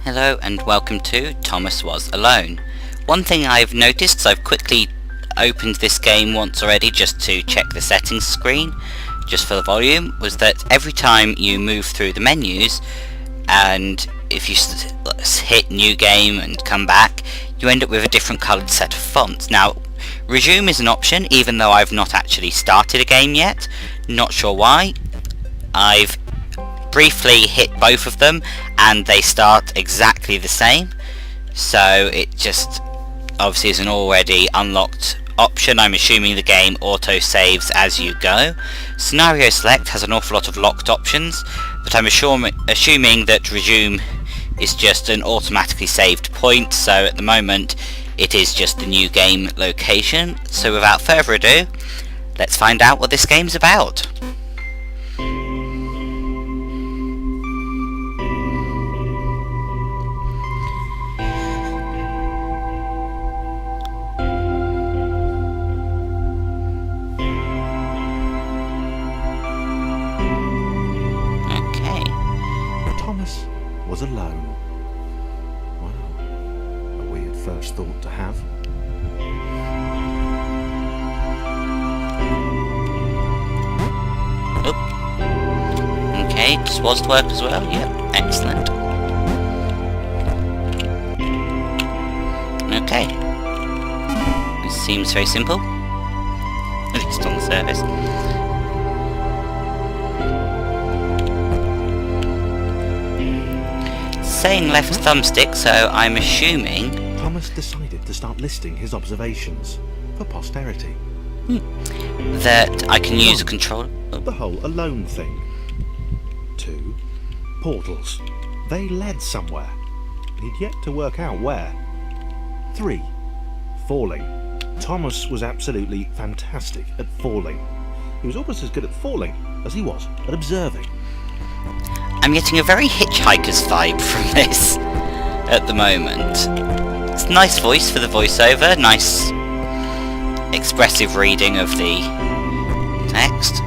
Hello and welcome to Thomas Was Alone. One thing I've noticed, so I've quickly opened this game once already just to check the settings screen, just for the volume, was that every time you move through the menus, and if you hit new game and come back, you end up with a different coloured set of fonts. Now, resume is an option, even though I've not actually started a game yet. Not sure why. I've briefly hit both of them and they start exactly the same, so it just obviously is an already unlocked option. I'm assuming the game auto saves as you go. Scenario select has an awful lot of locked options, but I'm assuming that resume is just an automatically saved point, so at the moment it is just the new game location. So without further ado, let's find out what this game's about. Was alone. Wow, a weird first thought to have. Oh. Okay, just was to work as well. Yep, excellent. Okay. This seems very simple. At least on the surface. Saying left thumbstick, so I'm assuming Thomas decided to start listing his observations for posterity. That I can use a controller. The whole alone thing. 2. Portals. They led somewhere. He'd yet to work out where. 3. Falling. Thomas was absolutely fantastic at falling. He was almost as good at falling as he was at observing. I'm getting a very Hitchhiker's vibe from this at the moment. It's a nice voice for the voiceover, nice expressive reading of the text.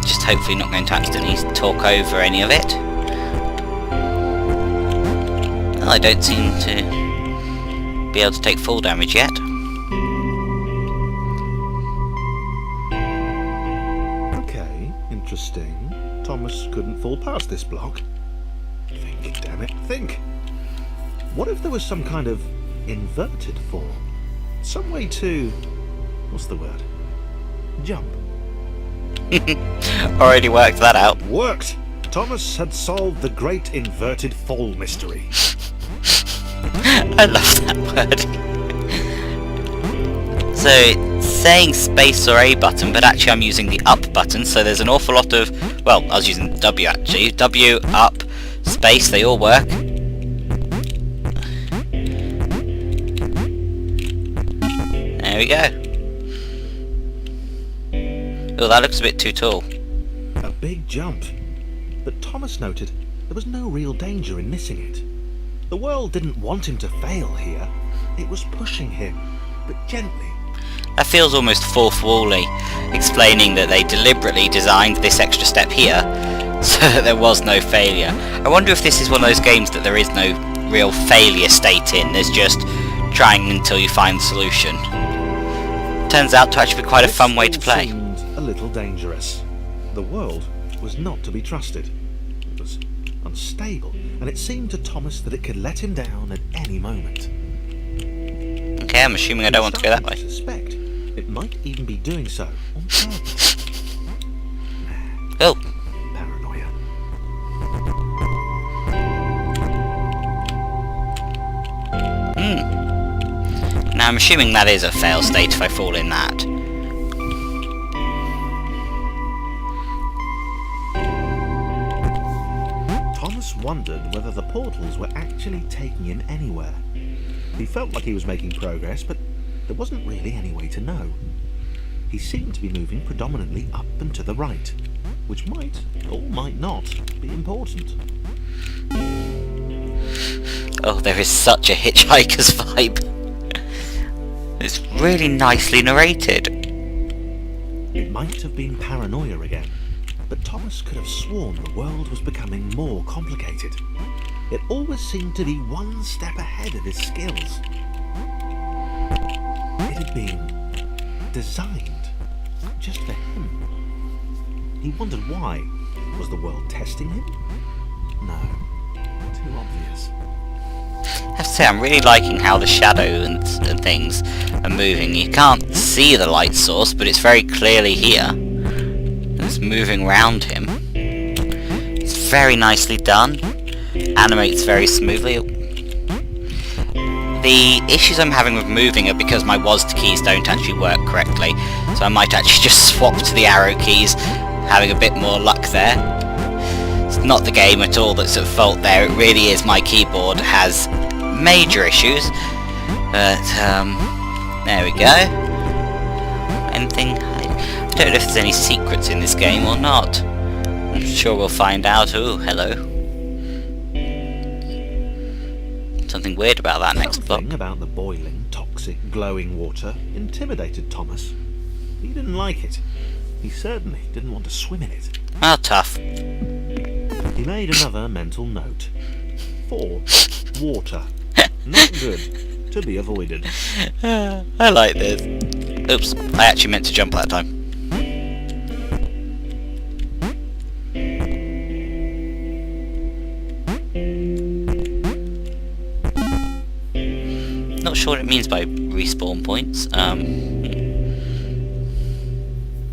Just hopefully not going to accidentally talk over any of it. Well, I don't seem to be able to take full damage yet. Okay, interesting. Thomas couldn't fall past this block. Think, damn it, think. What if there was some kind of inverted fall? Some way to... what's the word? Jump. Already worked that out. Worked! Thomas had solved the great inverted fall mystery. I love that word. So it's saying space or A button, but actually I'm using the up button, so there's an awful lot of, well, I was using W actually. W, up, space, they all work. There we go. Oh, that looks a bit too tall. A big jump. But Thomas noted there was no real danger in missing it. The world didn't want him to fail here. It was pushing him, but gently. That feels almost fourth wall-y, explaining that they deliberately designed this extra step here so that there was no failure. I wonder if this is one of those games that there is no real failure state in, there's just trying until you find the solution. Turns out to actually be quite a fun way to play. Seemed a little dangerous. The world was not to be trusted. It was unstable, and it seemed to Thomas that it could let him down at any moment. Okay, I'm assuming I don't want to go that way. Suspect it might even be doing so on purpose. Oh. Paranoia. Now I'm assuming that is a fail state if I fall in that. Thomas wondered whether the portals were actually taking him anywhere. He felt like he was making progress, but there wasn't really any way to know. He seemed to be moving predominantly up and to the right, which might, or might not, be important. Oh, there is such a Hitchhiker's vibe. It's really nicely narrated. It might have been paranoia again, but Thomas could have sworn the world was becoming more complicated. it always seemed to be one step ahead of his skills. It had been designed just for him. He wondered why. Was the world testing him? No, too obvious. I have to say, I'm really liking how the shadow and things are moving. You can't see the light source, but it's very clearly here. It's moving around him. It's very nicely done. Animates very smoothly. The issues I'm having with moving are because my WASD keys don't actually work correctly, so I might actually just swap to the arrow keys, having a bit more luck there. It's not the game at all that's at fault there, it really is my keyboard has major issues, but there we go. Anything? I don't know if there's any secrets in this game or not. I'm sure we'll find out. Ooh, hello. Something weird about that next block. Something about the boiling, toxic, glowing water intimidated Thomas. He didn't like it. He certainly didn't want to swim in it. Oh, tough. He made another mental note. 4. Water. Not good. To be avoided. I like this. Oops, I actually meant to jump that time. Not sure what it means by respawn points.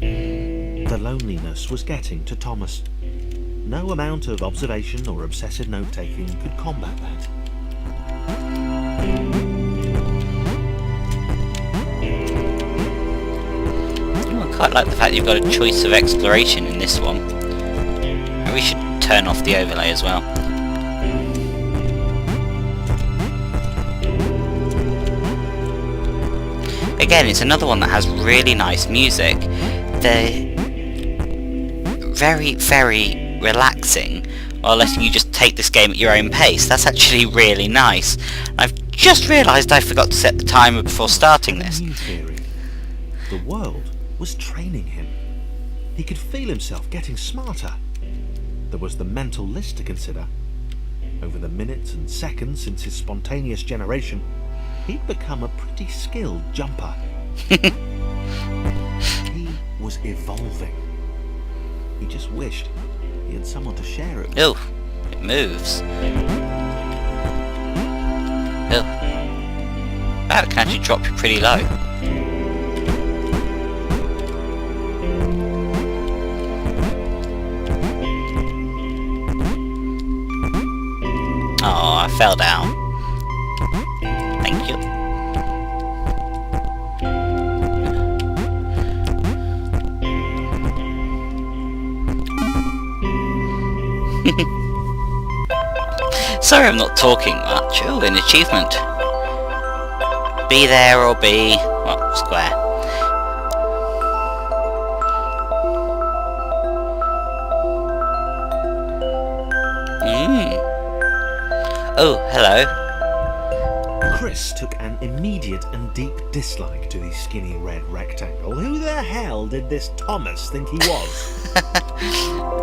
The loneliness was getting to Thomas. No amount of observation or obsessive note-taking could combat that. I quite like the fact you've got a choice of exploration in this one. Maybe we should turn off the overlay as well. Again, it's another one that has really nice music. They're very, very relaxing while letting you just take this game at your own pace. That's actually really nice. I've just realised I forgot to set the timer before starting this. New theory. The world was training him. He could feel himself getting smarter. There was the mental list to consider. Over the minutes and seconds since his spontaneous generation, he'd become a pretty skilled jumper. He was evolving. He just wished he had someone to share it with. Oh, it moves. Oh. Wow, it can actually drop you pretty low. Oh, I fell down. Thank you. Sorry I'm not talking much. Oh, an achievement. Be there or be... well, square. Oh, hello. Chris took an immediate and deep dislike to the skinny red rectangle. Who the hell did this Thomas think he was?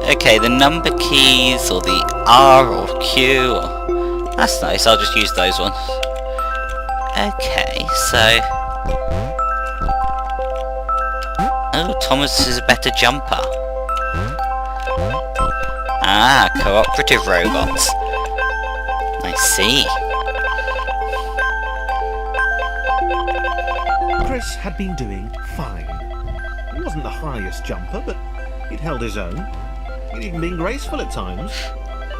Okay, the number keys, or the R or Q, or... that's nice, I'll just use those ones. Okay, so... oh, Thomas is a better jumper. Ah, cooperative robots. I see. Chris had been doing fine. He wasn't the highest jumper, but he'd held his own. He'd even been graceful at times.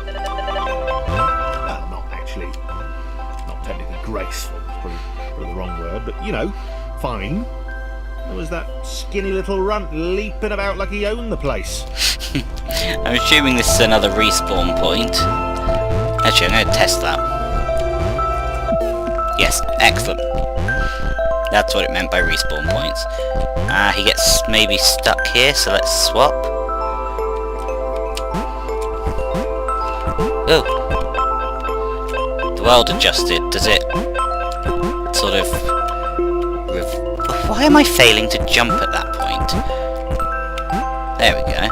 Well, not actually. Not technically graceful, that's probably the wrong word, but you know, fine. There was that skinny little runt leaping about like he owned the place. I'm assuming this is another respawn point. Actually, I'm going to test that. Yes, excellent. That's what it meant by respawn points. He gets maybe stuck here, so let's swap. Oh. The world adjusted. Does it sort of... why am I failing to jump at that point? There we go.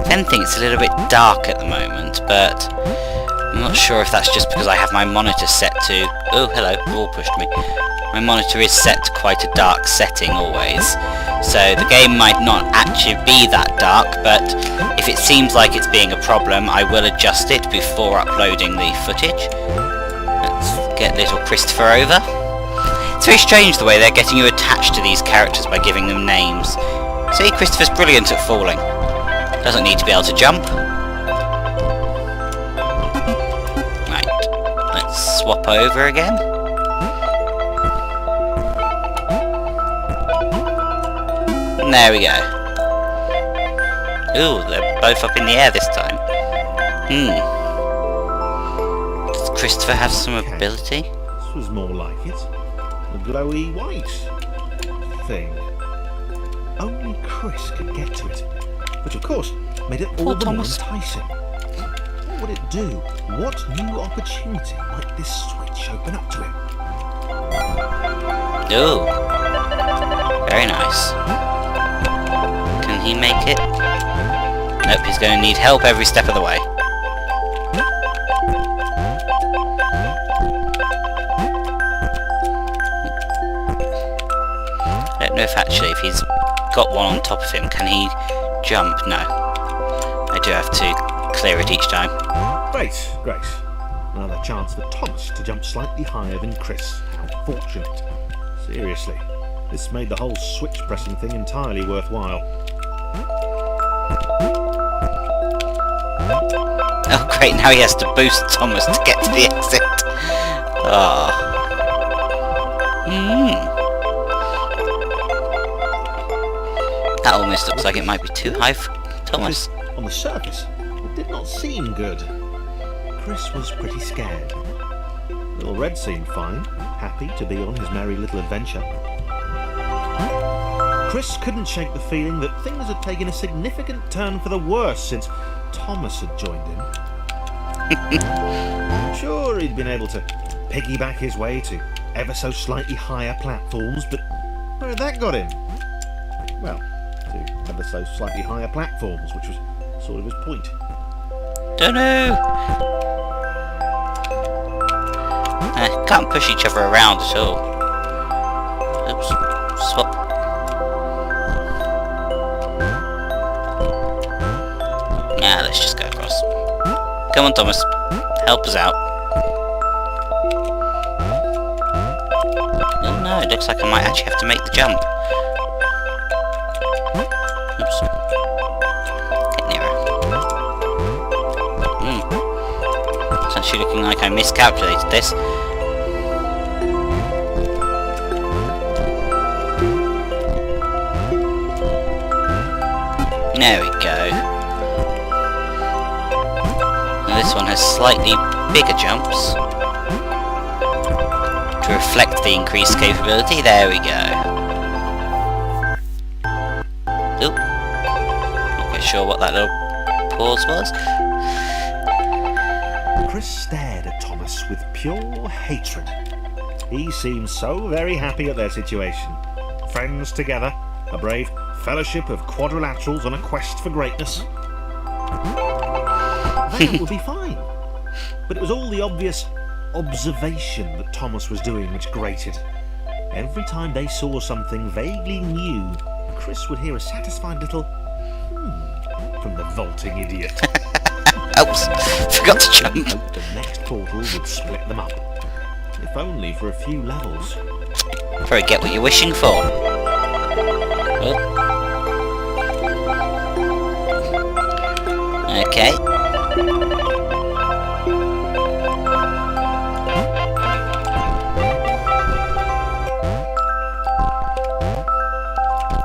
If anything, it's a little bit dark at the moment, but I'm not sure if that's just because I have my monitor set to... Oh, hello, wall pushed me. My monitor is set to quite a dark setting always, so the game might not actually be that dark, but if it seems like it's being a problem, I will adjust it before uploading the footage. Let's get little Christopher over. It's very strange the way they're getting you attached to these characters by giving them names. See, Christopher's brilliant at falling. Doesn't need to be able to jump. Right, let's swap over again. And there we go. Ooh, they're both up in the air this time. Does Christopher have some ability? This was more like it. The glowy white thing. Only Chris could get to it, which of course made it all the more enticing. What would it do? What new opportunity might this switch open up to him? Ooh, very nice. Can he make it? Nope, he's going to need help every step of the way. I don't know if actually, if he's got one on top of him, can he jump? No. I do have to clear it each time. Great. Another chance for Thomas to jump slightly higher than Chris. How fortunate. Seriously, this made the whole switch pressing thing entirely worthwhile. Oh great, now he has to boost Thomas to get to the exit. That almost looks like it might be too high for Thomas. On the surface, it did not seem good. Chris was pretty scared. Little Red seemed fine, happy to be on his merry little adventure. Chris couldn't shake the feeling that things had taken a significant turn for the worse since Thomas had joined him. Sure, he'd been able to piggyback his way to ever so slightly higher platforms, but where had that got him? Well, to ever so slightly higher platforms, which was sort of his point. Dunno! Can't push each other around at all. Oops. Swap. Nah, let's just go across. Come on, Thomas. Help us out. Oh no, it looks like I might actually have to make the jump. Oops. Get nearer. It's actually looking like I miscalculated this. There we go. Now this one has slightly bigger jumps to reflect the increased capability. There we go. Oop. Not quite sure what that little pause was. Chris stared at Thomas with pure hatred. He seemed so very happy at their situation. Friends together, a brave fellowship of quadrilaterals on a quest for greatness. That would be fine. But it was all the obvious observation that Thomas was doing which grated. Every time they saw something vaguely new, Chris would hear a satisfied little from the vaulting idiot. Oops, forgot to jump. He hoped the next portal would split them up. If only for a few levels. Probably get what you're wishing for. Oh. Okay.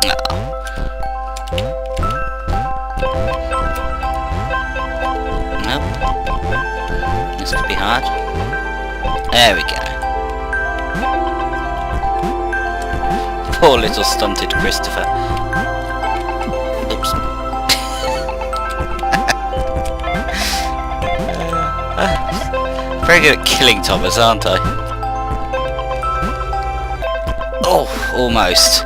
Nope. This could be hard. There we go. Poor little stunted Christopher. Oops. Very good at killing Thomas, aren't I? Oh, almost.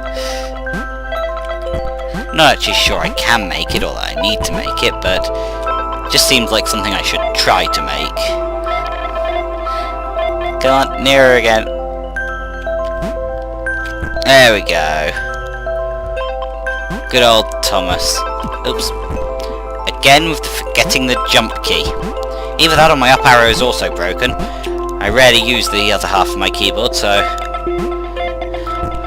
Not actually sure I can make it or that I need to make it, but it just seems like something I should try to make. Come on, nearer again. There we go. Good old Thomas. Oops. Again with forgetting the jump key. Either that or my up arrow is also broken. I rarely use the other half of my keyboard, so...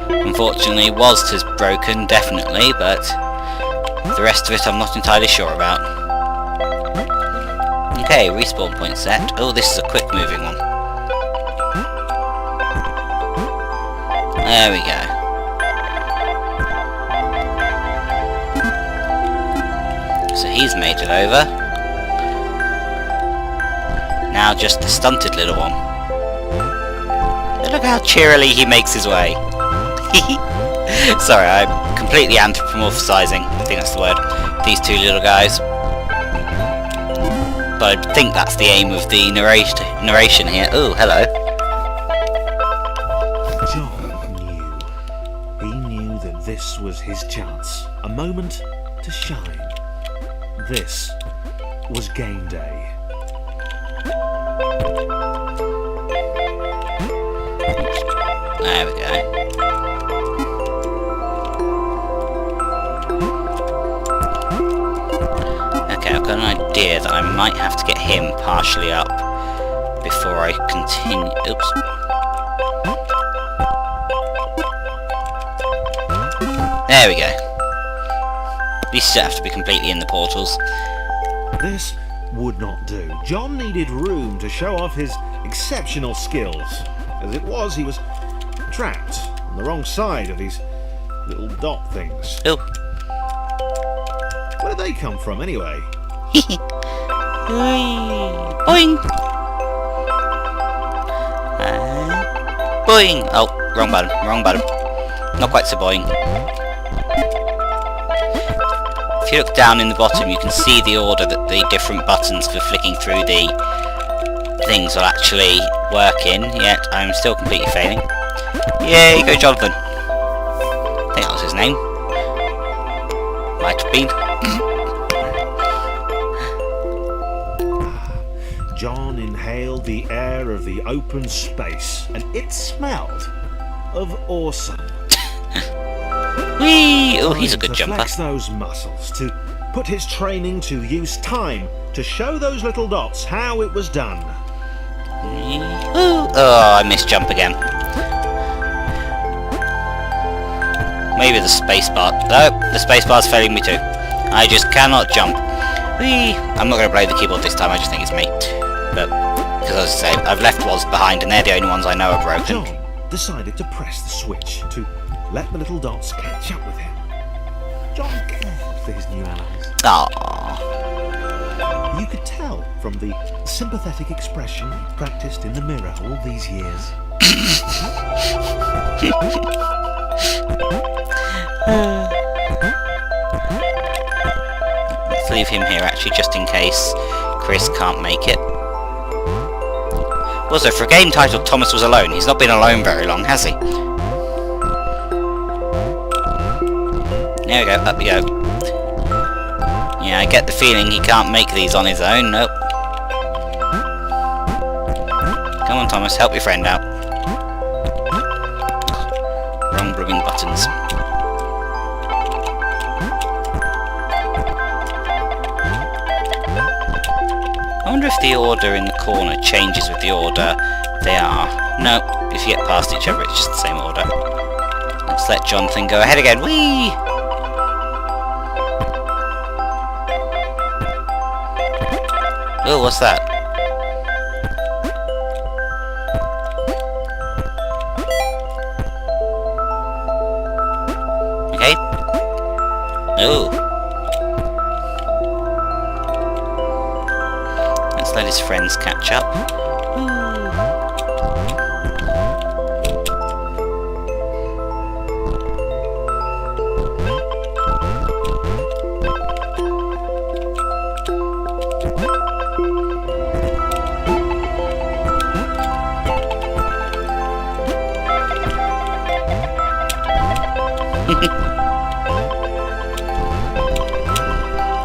Unfortunately, WASD is broken, definitely, but... The rest of it I'm not entirely sure about. Okay, respawn point set. Oh, this is a quick moving one. There we go. So he's made it over. Now just the stunted little one. And look how cheerily he makes his way. Sorry, I'm completely anthropomorphizing, I think that's the word, these two little guys. But I think that's the aim of the narration here. Oh, hello. John knew. He knew that this was his chance. A moment to shine. This was game day. There we go. Okay, I've got an idea that I might have to get him partially up before I continue. Oops. There we go. At least you don't have to be completely in the portals. This would not do. John needed room to show off his exceptional skills. As it was, he was trapped on the wrong side of these little dot things. Oh. Where did they come from, anyway? Boing! Boing! Oh, wrong button, wrong button. Not quite so boing. If you look down in the bottom, you can see the order that the different buttons for flicking through the things will actually work in, yet I'm still completely failing. Yay, go Jonathan! I think that was his name. Might have been. John inhaled the air of the open space, and it smelled of awesome. Whee! Oh, he's a good to jumper. Flex those muscles, to put his training to use, time to show those little dots how it was done. Oh, I missed jump again. Maybe the spacebar. No, the spacebar's failing me too. I just cannot jump. Whee! I'm not going to play the keyboard this time, I just think it's me. But, because as I say, I've left WASD behind and they're the only ones I know are broken. John decided to press the switch to let the little dots catch up with him. John cared for his new allies. Aww. You could tell from the sympathetic expression he practiced in the mirror all these years. Let's leave him here actually, just in case Chris can't make it. Also, for a game titled Thomas Was Alone, he's not been alone very long, has he? There we go, up we go. Yeah, I get the feeling he can't make these on his own, nope. Come on Thomas, help your friend out. Wrong blooming buttons. I wonder if the order in the corner changes with the order they are. No, if you get past each other it's just the same order. Let's let Jonathan go ahead again. Whee! Oh, what's that? Okay. Oh. Let's let his friends catch up.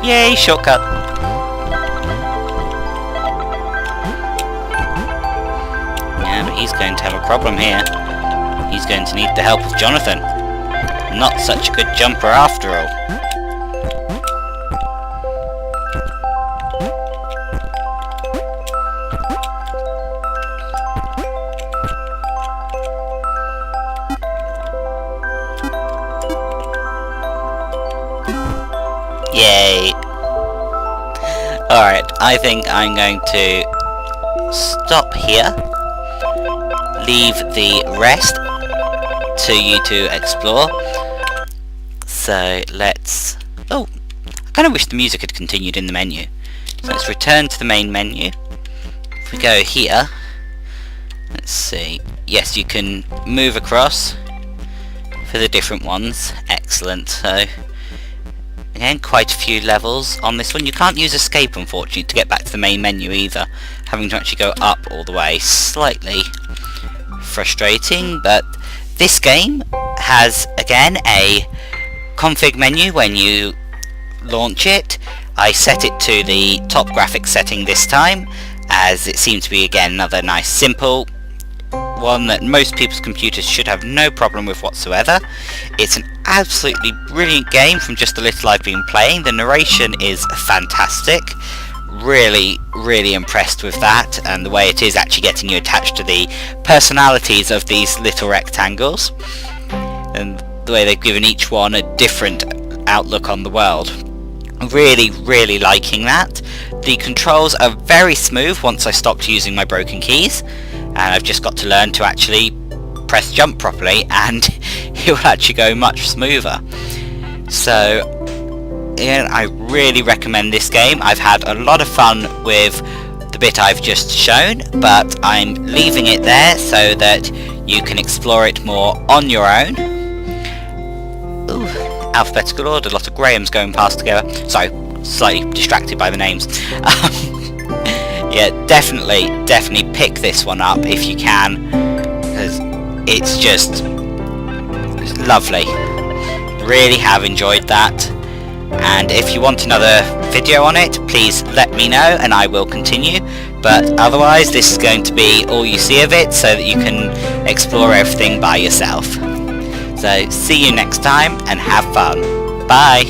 Yay, shortcut! Yeah, but he's going to have a problem here. He's going to need the help of Jonathan. Not such a good jumper after all. Yay! Alright, I think I'm going to stop here. Leave the rest to you to explore. So let's... Oh! I kind of wish the music had continued in the menu. So let's return to the main menu. If we go here... Let's see. Yes, you can move across for the different ones. Excellent. So... Again, quite a few levels on this one. You can't use escape, unfortunately, to get back to the main menu either. Having to actually go up all the way. Slightly frustrating, but this game has, again, a config menu when you launch it. I set it to the top graphics setting this time, as it seems to be, again, another nice, simple one that most people's computers should have no problem with whatsoever. It's an absolutely brilliant game from just the little I've been playing. The narration is fantastic. Really, really impressed with that, and the way it is actually getting you attached to the personalities of these little rectangles, and the way they've given each one a different outlook on the world. Really, really liking that. The controls are very smooth once I stopped using my broken keys, and I've just got to learn to actually press jump properly, and it will actually go much smoother. So yeah, I really recommend this game. I've had a lot of fun with the bit I've just shown, but I'm leaving it there so that you can explore it more on your own. Ooh, alphabetical order, a lot of Grahams going past together. Sorry, slightly distracted by the names. Yeah, definitely pick this one up if you can, because it's just lovely. Really have enjoyed that. And if you want another video on it, please let me know and I will continue. But otherwise, this is going to be all you see of it, so that you can explore everything by yourself. So see you next time and have fun. Bye!